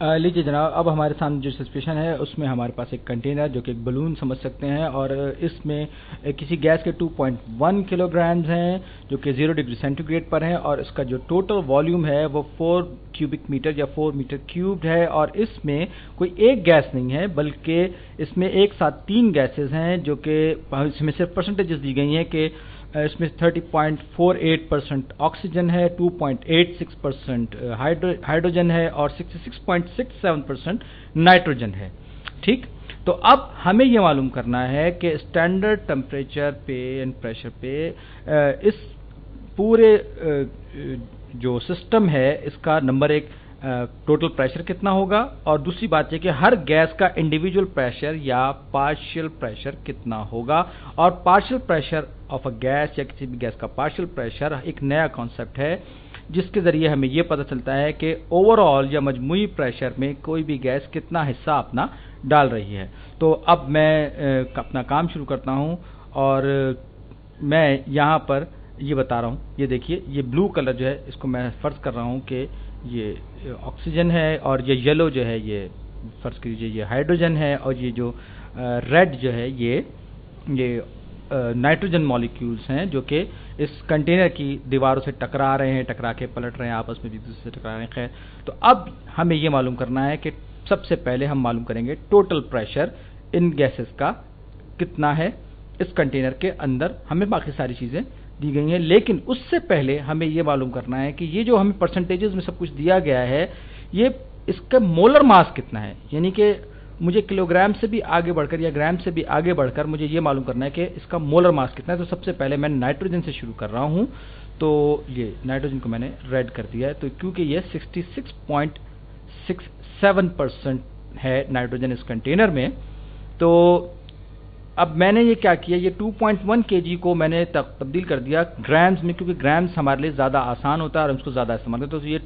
लीजिए जनाब, अब हमारे सामने जो सिचुएशन है उसमें हमारे पास एक कंटेनर जो कि एक बलून समझ सकते हैं, और इसमें किसी गैस के 2.1 किलोग्राम्स हैं जो कि 0 डिग्री सेंटीग्रेड पर हैं, और इसका जो टोटल वॉल्यूम है वो 4 क्यूबिक मीटर या 4 मीटर क्यूब्ड है। और इसमें कोई एक गैस नहीं है बल्कि इसमें एक साथ 3 गैसेज हैं, जो कि इसमें सिर्फ परसेंटेजेस दी गई हैं कि इसमें 30.48% ऑक्सीजन है, 2.86% हाइड्रोजन है और 66.67% नाइट्रोजन है। ठीक, तो अब हमें यह मालूम करना है कि स्टैंडर्ड टेम्परेचर पे एंड प्रेशर पे इस पूरे जो सिस्टम है इसका नंबर एक टोटल प्रेशर कितना होगा, और दूसरी बात यह कि हर गैस का इंडिविजुअल प्रेशर या पार्शियल प्रेशर कितना होगा। और partial pressure of a gas या किसी भी गैस का पार्शियल प्रेशर एक नया कॉन्सेप्ट है जिसके जरिए हमें यह पता चलता है कि ओवरऑल या मजमूई प्रेशर में कोई भी गैस कितना हिस्सा अपना डाल रही है। तो अब मैं अपना काम शुरू करता हूं, और मैं यहाँ पर ये बता रहा हूँ। ये देखिए, ये ब्लू कलर जो है इसको मैं फर्ज कर रहा हूँ कि ये ऑक्सीजन है, और ये येलो जो है ये फर्ज कीजिए ये हाइड्रोजन है, और ये जो रेड जो है ये नाइट्रोजन मॉलिक्यूल्स हैं जो कि इस कंटेनर की दीवारों से टकरा रहे हैं, टकरा के पलट रहे हैं, आपस में एक दूसरे से टकरा रहे हैं। खैर, तो अब हमें ये मालूम करना है कि सबसे पहले हम मालूम करेंगे टोटल प्रेशर इन गैसेस का कितना है इस कंटेनर के अंदर। हमें बाकी सारी चीज़ें दी गई हैं, लेकिन उससे पहले हमें यह मालूम करना है कि ये जो हमें परसेंटेजेस में सब कुछ दिया गया है ये इसका मोलर मास कितना है। यानी कि मुझे किलोग्राम से भी आगे बढ़कर या ग्राम से भी आगे बढ़कर मुझे ये मालूम करना है कि इसका मोलर मास कितना है। तो सबसे पहले मैं नाइट्रोजन से शुरू कर रहा हूं, तो ये नाइट्रोजन को मैंने रेड कर दिया है, तो क्योंकि ये 66.67% है नाइट्रोजन इस कंटेनर में। तो अब मैंने ये क्या किया, ये 2.1 kg को मैंने तब्दील कर दिया ग्राम्स में, क्योंकि ग्राम्स हमारे लिए ज़्यादा आसान होता है और हम उसको ज़्यादा इस्तेमाल करते हैं। तो ये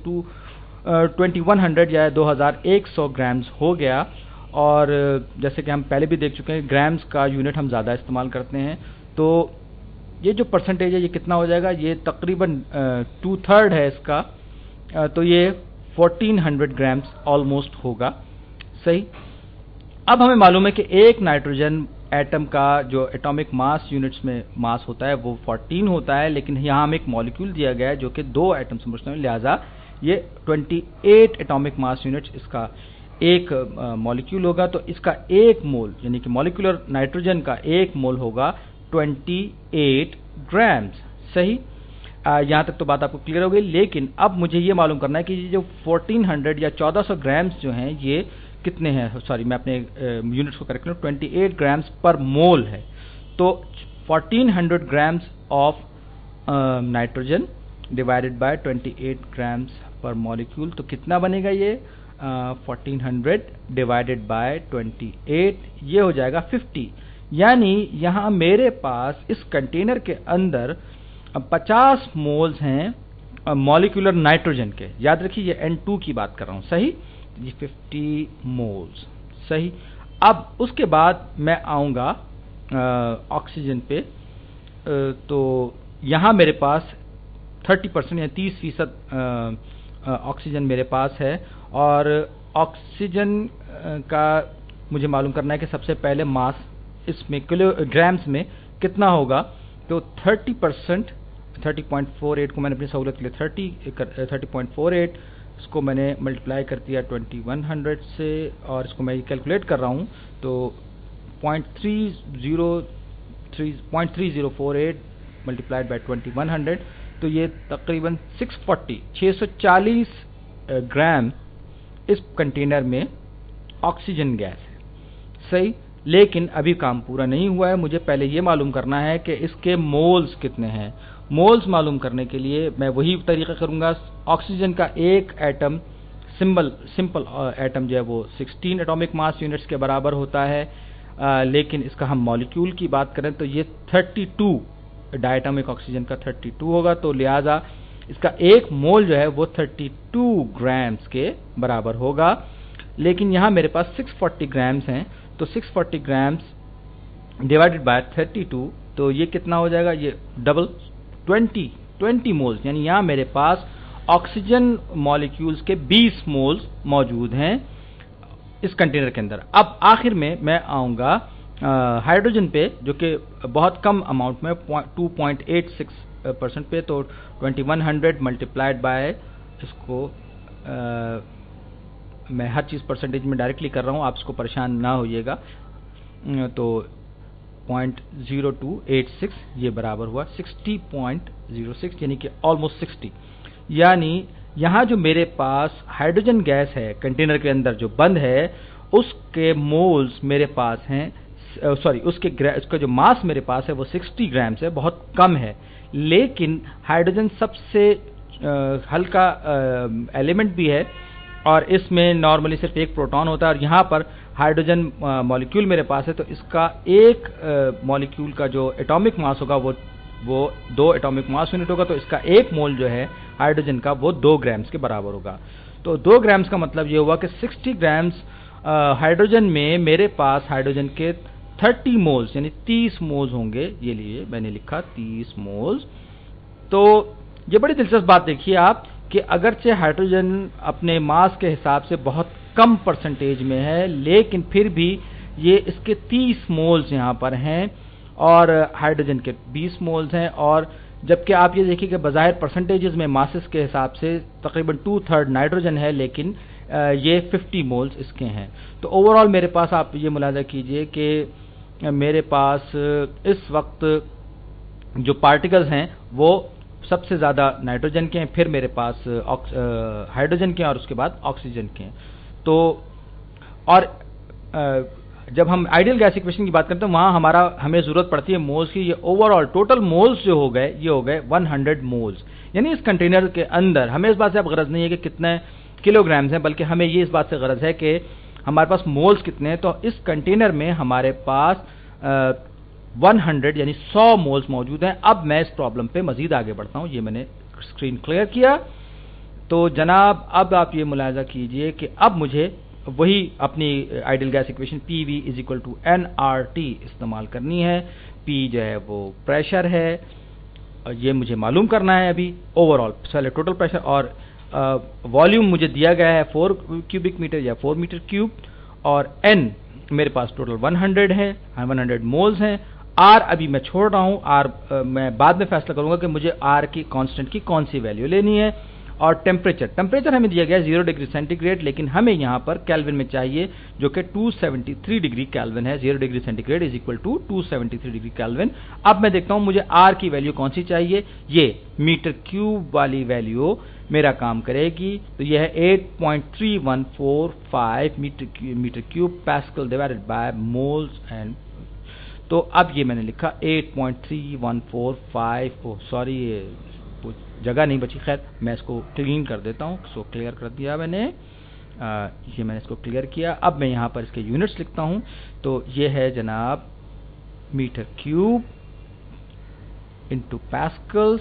2100 या 2100 ग्राम्स हो गया। और जैसे कि हम पहले भी देख चुके हैं, ग्राम्स का यूनिट हम ज़्यादा इस्तेमाल करते हैं। तो ये जो परसेंटेज है ये कितना हो जाएगा, ये तकरीबन 2/3 है इसका, तो ये 1400 ग्राम्स ऑलमोस्ट होगा। सही, अब हमें मालूम है कि एक नाइट्रोजन एटम का जो एटॉमिक मास यूनिट्स में मास होता है वो 14 होता है, लेकिन यहाँ हमें एक मॉलिक्यूल दिया गया है जो कि 2 एटम से मुश्तमिल है, लिहाजा ये 28 एटॉमिक मास यूनिट्स इसका एक मॉलिक्यूल होगा। तो इसका एक मोल यानी कि मॉलिक्यूलर नाइट्रोजन का एक मोल होगा 28 ग्राम्स। सही, यहाँ तक तो बात आपको क्लियर हो गई। लेकिन अब मुझे ये मालूम करना है कि ये जो 1400 या 1400 ग्राम्स जो हैं ये कितने हैं। सॉरी, मैं अपने यूनिट्स को करेक्ट करूँ, 28 ग्राम्स पर मोल है। तो 1400 grams of nitrogen divided by 28 grams पर मॉलिक्यूल, तो कितना बनेगा ये 1400 डिवाइडेड बाय 28, ये हो जाएगा 50। यानी यहाँ मेरे पास इस कंटेनर के अंदर 50 मोल्स हैं मॉलिक्यूलर नाइट्रोजन के। याद रखिए ये N2 की बात कर रहा हूँ। सही, ये 50 मोल्स। सही, अब उसके बाद मैं आऊँगा ऑक्सीजन पे। तो यहाँ मेरे पास 30% या 30% ऑक्सीजन मेरे पास है, और ऑक्सीजन का मुझे मालूम करना है कि सबसे पहले मास इसमें किलोग्राम्स में कितना होगा। तो 30%, 30.48 को मैंने अपनी सहूलत के लिए 30.48 इसको मैंने मल्टीप्लाई कर दिया 2100 से, और इसको मैं कैलकुलेट कर रहा हूँ तो 0.3048 मल्टीप्लाइड बाय 2100, तो ये तकरीबन 640 ग्राम इस कंटेनर में ऑक्सीजन गैस है। सही, लेकिन अभी काम पूरा नहीं हुआ है। मुझे पहले ये मालूम करना है कि इसके मोल्स कितने हैं। मोल्स मालूम करने के लिए मैं वही तरीका करूंगा। ऑक्सीजन का एक एटम सिंपल एटम जो है वो 16 एटॉमिक मास यूनिट्स के बराबर होता है, लेकिन इसका हम मॉलिक्यूल की बात करें तो ये 32 डायटोमिक ऑक्सीजन का 32 होगा। तो लिहाजा इसका एक मोल जो है वो 32 ग्राम्स के बराबर होगा। लेकिन यहाँ मेरे पास 640 ग्राम्स हैं, तो 640 ग्राम्स डिवाइडेड बाय 32, तो ये कितना हो जाएगा, ये डबल 20 मोल्स। यानी यहाँ मेरे पास ऑक्सीजन मॉलिक्यूल्स के 20 मोल्स मौजूद हैं इस कंटेनर के अंदर। अब आखिर में मैं आऊँगा हाइड्रोजन पे, जो कि बहुत कम अमाउंट में 2.86% पे। तो 2100 मल्टीप्लाइड बाय इसको मैं हर चीज़ परसेंटेज में डायरेक्टली कर रहा हूँ, आप इसको परेशान ना होइएगा। तो 0.0286 ये बराबर हुआ 60.06, यानी कि ऑलमोस्ट 60। यानी यहाँ जो मेरे पास हाइड्रोजन गैस है कंटेनर के अंदर जो बंद है, उसके मोल्स मेरे पास हैं, सॉरी उसका जो मास मेरे पास है वो 60 ग्राम्स है, बहुत कम है। लेकिन हाइड्रोजन सबसे हल्का एलिमेंट भी है और इसमें नॉर्मली सिर्फ एक प्रोटॉन होता है, और यहाँ पर हाइड्रोजन मॉलिक्यूल मेरे पास है, तो इसका एक मॉलिक्यूल का जो एटॉमिक मास होगा वो 2 एटॉमिक मास यूनिट होगा। तो इसका एक मोल जो है हाइड्रोजन का वो 2 ग्राम्स के बराबर होगा। तो 2 ग्राम्स का मतलब ये हुआ कि 60 ग्राम्स हाइड्रोजन में मेरे पास हाइड्रोजन के 30 मोल्स यानी 30 मोल्स होंगे। ये लिए मैंने लिखा 30 मोल्स। तो ये बड़ी दिलचस्प बात देखिए आप कि अगरचे हाइड्रोजन अपने मास के हिसाब से बहुत कम परसेंटेज में है, लेकिन फिर भी ये इसके 30 मोल्स यहाँ पर हैं और हाइड्रोजन के 20 मोल्स हैं। और जबकि आप ये देखिए कि बज़ाहिर परसेंटेजेस में मासेस के हिसाब से तकरीबन 2/3 नाइट्रोजन है, लेकिन ये 50 मोल्स इसके हैं। तो ओवरऑल मेरे पास आप ये मुलाजा कीजिए कि मेरे पास इस वक्त जो पार्टिकल्स हैं वो सबसे ज़्यादा नाइट्रोजन के हैं, फिर मेरे पास हाइड्रोजन के हैं और उसके बाद ऑक्सीजन के हैं। तो और जब हम आइडियल गैस इक्वेशन की बात करते हैं वहाँ हमें ज़रूरत पड़ती है मोल्स की। ये ओवरऑल टोटल मोल्स जो हो गए ये हो गए 100 मोल्स। यानी इस कंटेनर के अंदर हमें इस बात से अब गरज नहीं है कि कितने किलोग्राम्स हैं, बल्कि हमें ये इस बात से गरज है कि हमारे पास मोल्स कितने हैं। तो इस कंटेनर में हमारे पास 100 यानी 100 मोल्स मौजूद हैं। अब मैं इस प्रॉब्लम पे मजीद आगे बढ़ता हूँ। ये मैंने स्क्रीन क्लियर किया। तो जनाब अब आप ये मुलाजा कीजिए कि अब मुझे वही अपनी ideal gas equation PV = nRT इस्तेमाल करनी है। P जो है वो प्रेशर है, ये मुझे मालूम करना है अभी ओवरऑल पहले टोटल प्रेशर, और वॉल्यूम मुझे दिया गया है 4 क्यूबिक मीटर या 4 मीटर क्यूब, और N मेरे पास टोटल 100 है, 100 मोल्स हैं। R अभी मैं छोड़ रहा हूँ, R मैं बाद में फैसला करूंगा कि मुझे R की कांस्टेंट की कौन सी वैल्यू लेनी है। और टेम्परेचर हमें दिया गया है 0 डिग्री सेंटीग्रेड, लेकिन हमें यहाँ पर केल्विन में चाहिए जो कि 273 डिग्री केल्विन है। 0 डिग्री सेंटीग्रेड = 273 डिग्री केल्विन। अब मैं देखता हूँ मुझे R की वैल्यू कौन सी चाहिए। ये मीटर क्यूब वाली वैल्यू मेरा काम करेगी। तो यह है 8.3145 metre cube pascal divided by moles and. तो अब ये मैंने लिखा 8.3145, ओह सॉरी ये जगह नहीं बची, खैर मैं इसको क्लीन कर देता हूँ। इसको क्लियर कर दिया मैंने, ये मैंने इसको क्लियर किया। अब मैं यहाँ पर इसके यूनिट्स लिखता हूँ। तो ये है जनाब metre cube into pascals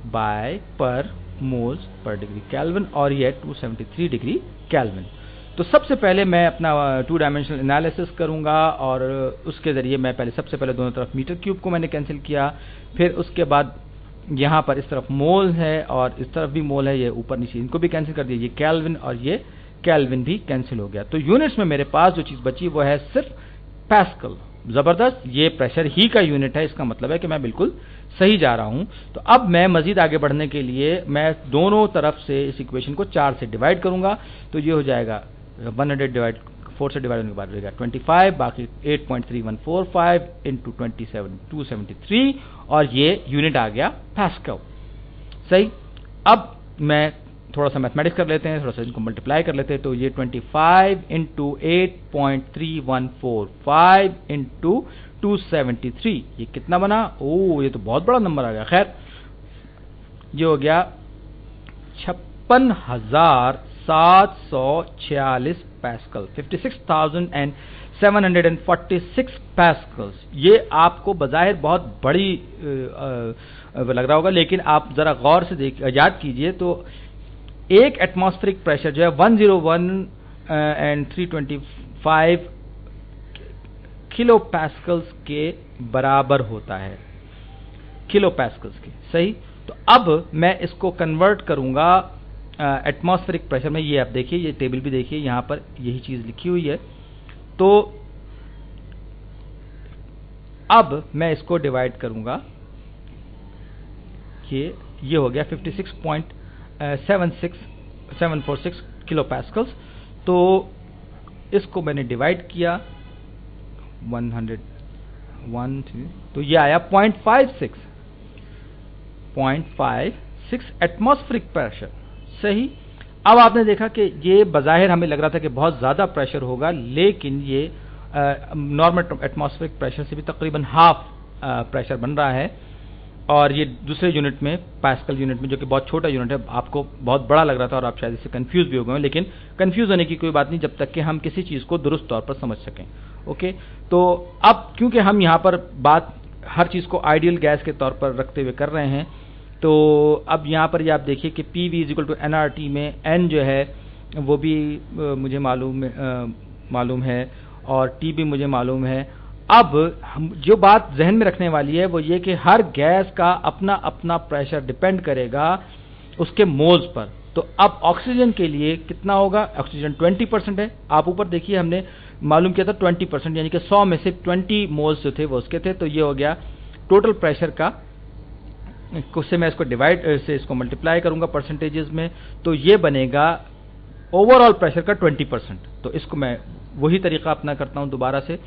by per moles per degree Kelvin, और ये 273 डिग्री केल्विन। तो सबसे पहले मैं अपना 2 डायमेंशनल एनालिसिस करूंगा, और उसके ज़रिए मैं सबसे पहले दोनों तरफ मीटर क्यूब को मैंने कैंसिल किया। फिर उसके बाद यहाँ पर इस तरफ मोल है और इस तरफ भी मोल है, ये ऊपर नीचे इनको भी कैंसिल कर दिया। ये केल्विन और ये केल्विन भी कैंसिल हो गया। तो यूनिट्स में मेरे पास जो चीज़ बची वो है सिर्फ पैस्कल। ज़बरदस्त, ये प्रेशर ही का यूनिट है, इसका मतलब है कि मैं बिल्कुल सही जा रहा हूँ। तो अब मैं मजीद आगे बढ़ने के लिए मैं दोनों तरफ से इस इक्वेशन को 4 से डिवाइड करूँगा। तो ये हो जाएगा 100 4 से डिवाइड होने के बाद रहेगा 25, बाकी 8.3145 इंटू 273, और ये यूनिट आ गया पैस्कल। सही। अब मैं थोड़ा सा मैथमेटिक्स कर लेते हैं, थोड़ा सा इनको मल्टीप्लाई कर लेते हैं। तो ये 25 इंटू 8.3145 इंटू 273, ये कितना बना? ओह ये तो बहुत बड़ा नंबर आ गया। खैर ये हो गया 56,746 पैस्कल, 56,746 पैस्कल्स। ये आपको बज़ाहिर बहुत बड़ी लग रहा होगा, लेकिन आप जरा गौर से याद कीजिए तो एक एटमॉस्फेरिक प्रेशर जो है 101 and 325 किलो पैस्कल्स के बराबर होता है, किलो पैस्कल्स के। सही। तो अब मैं इसको कन्वर्ट करूंगा एटमॉस्फेरिक प्रेशर में। ये आप देखिए, ये टेबल भी देखिए, यहां पर यही चीज लिखी हुई है। तो अब मैं इसको डिवाइड करूंगा, ये हो गया 56.746 किलो पास्कल्स। तो इसको मैंने डिवाइड किया 100 तो ये आया 0.56 एटमॉस्फेरिक प्रेशर। सही। अब आपने देखा कि ये बज़ाहिर हमें लग रहा था कि बहुत ज्यादा प्रेशर होगा, लेकिन ये नॉर्मल एटमॉस्फेरिक प्रेशर से भी तकरीबन हाफ प्रेशर बन रहा है। और ये दूसरे यूनिट में, पास्कल यूनिट में, जो कि बहुत छोटा यूनिट है, आपको बहुत बड़ा लग रहा था और आप शायद इससे कंफ्यूज भी हो गए, लेकिन कंफ्यूज होने की कोई बात नहीं जब तक कि हम किसी चीज को दुरुस्त तौर पर समझ सकें। ओके, तो अब क्योंकि हम यहां पर बात हर चीज को आइडियल गैस के तौर पर रखते हुए कर रहे हैं, तो अब यहां पर ये आप देखिए कि PV = nRT में n जो है वो भी मुझे मालूम है और T भी मुझे मालूम है। अब हम जो बात जहन में रखने वाली है वो ये कि हर गैस का अपना अपना प्रेशर डिपेंड करेगा उसके मोल्स पर। तो अब ऑक्सीजन के लिए कितना होगा? ऑक्सीजन 20% है। आप ऊपर देखिए, हमने मालूम किया था 20%, यानी कि 100 में से 20 मोल्स जो थे वो उसके थे। तो ये हो गया टोटल प्रेशर का, उससे मैं इसको डिवाइड से इसको मल्टीप्लाई करूंगा परसेंटेजेस में, तो ये बनेगा ओवरऑल प्रेशर का 20%। तो इसको मैं वही तरीका अपना करता हूं दोबारा से।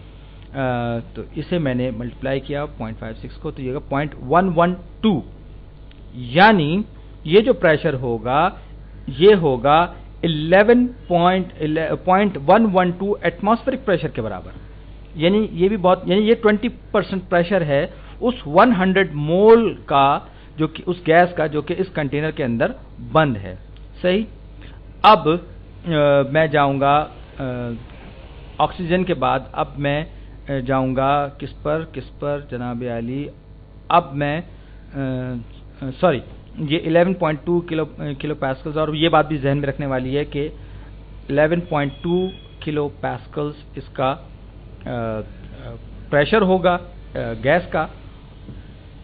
तो इसे मैंने मल्टीप्लाई किया 0.56 को, तो ये 0.112, यानी ये जो प्रेशर होगा ये होगा 11.112 एटमॉस्फेरिक प्रेशर के बराबर। यानी ये भी बहुत, यानी ये 20% प्रेशर है उस 100 मोल का, जो कि उस गैस का जो कि इस कंटेनर के अंदर बंद है। सही। अब मैं जाऊंगा ऑक्सीजन के बाद, अब मैं जाऊंगा किस पर जनाब आली, अब मैं सॉरी, ये 11.2 किलो पास्कल्स, और ये बात भी जहन में रखने वाली है कि 11.2 किलो पास्कल्स इसका प्रेशर होगा गैस का।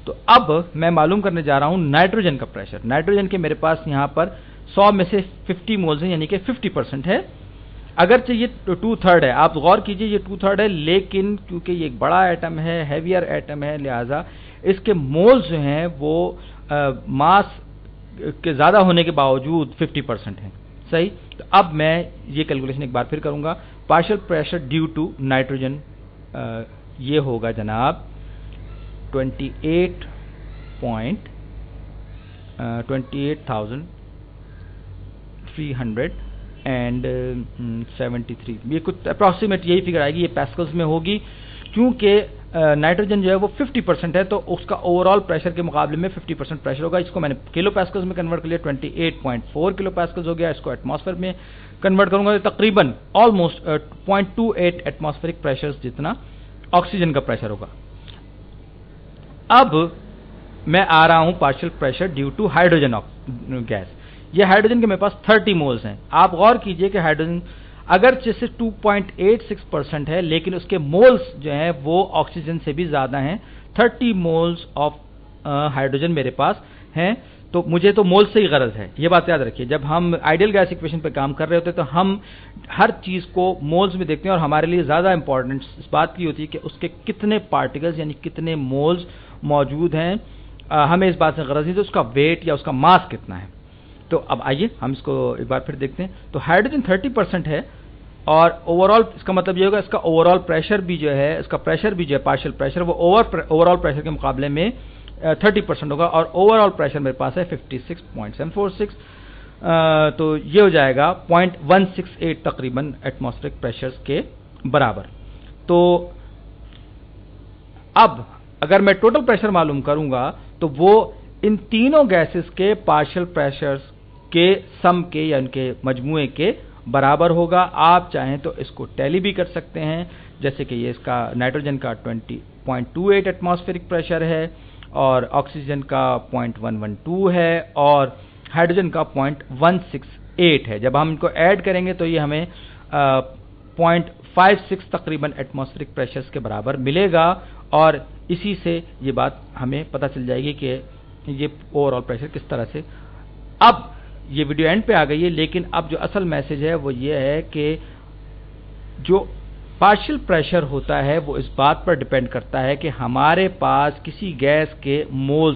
तो अब मैं मालूम करने जा रहा हूं नाइट्रोजन का प्रेशर। नाइट्रोजन के मेरे पास यहां पर 100 में से 50 मोल्स हैं, यानी कि 50% है। अगरचे ये 2/3 है, आप गौर कीजिए ये 2/3 है, लेकिन क्योंकि ये एक बड़ा एटम है, हैवियर एटम है, लिहाजा इसके मोल्स जो हैं वो मास के ज्यादा होने के बावजूद 50% है। सही। तो अब मैं ये कैलकुलेशन एक बार फिर करूंगा। Partial pressure due to nitrogen ये होगा जनाब 28,373, ये कुछ अप्रॉक्सीमेट यही फिगर आएगी, ये पास्कल्स में होगी। क्योंकि नाइट्रोजन जो है वो 50% है, तो उसका ओवरऑल प्रेशर के मुकाबले में 50% प्रेशर होगा। इसको मैंने किलो पास्कल्स में कन्वर्ट कर लिया, 28.4 किलो पास्कल्स हो गया। इसको एटमॉस्फेयर में कन्वर्ट करूंगा तो तकरीबन ऑलमोस्ट 0.28 एटमॉस्फेरिक प्रेशर जितना ऑक्सीजन का प्रेशर होगा। अब मैं आ रहा हूं partial pressure due to hydrogen gas. ये हाइड्रोजन के मेरे पास 30 मोल्स हैं। आप गौर कीजिए कि हाइड्रोजन अगर जैसे 2.86% है, लेकिन उसके मोल्स जो हैं वो ऑक्सीजन से भी ज्यादा हैं। 30 मोल्स ऑफ हाइड्रोजन मेरे पास हैं, तो मुझे तो मोल्स से ही गरज है। ये बात याद रखिए, जब हम आइडियल गैस इक्वेशन पे काम कर रहे होते हैं तो हम हर चीज को मोल्स में देखते हैं, और हमारे लिए ज्यादा इंपॉर्टेंट इस बात की होती है कि उसके कितने पार्टिकल्स यानी कितने मोल्स मौजूद हैं। हमें इस बात से गरज नहीं, तो उसका वेट या उसका मास कितना है। तो अब आइए हम इसको एक बार फिर देखते हैं। तो हाइड्रोजन 30% है, और ओवरऑल इसका मतलब ये होगा इसका ओवरऑल प्रेशर भी जो है, इसका प्रेशर भी जो है पार्शियल प्रेशर, वो ओवरऑल प्रेशर के मुकाबले में 30% होगा। और ओवरऑल प्रेशर मेरे पास है 56.746, तो ये हो जाएगा 0.168 तकरीबन एटमॉस्फेरिक प्रेशर के बराबर। तो अब अगर मैं टोटल प्रेशर मालूम करूंगा तो वो इन तीनों गैसेस के पार्शियल प्रेशर्स के सम के या उनके मजमुए के बराबर होगा। आप चाहें तो इसको टैली भी कर सकते हैं, जैसे कि ये इसका नाइट्रोजन का 20.28 एटमॉस्फेरिक प्रेशर है, और ऑक्सीजन का 0.112 है, और हाइड्रोजन का 0.168 है। जब हम इनको ऐड करेंगे तो ये हमें 0.56 तकरीबन एटमॉस्फेरिक प्रेशर्स के बराबर मिलेगा। और इसी से ये बात हमें पता चल जाएगी कि ये ओवरऑल प्रेशर किस तरह से। अब ये वीडियो एंड पे आ गई है, लेकिन अब जो असल मैसेज है वो ये है कि जो पार्शियल प्रेशर होता है वो इस बात पर डिपेंड करता है कि हमारे पास किसी गैस के मोल्स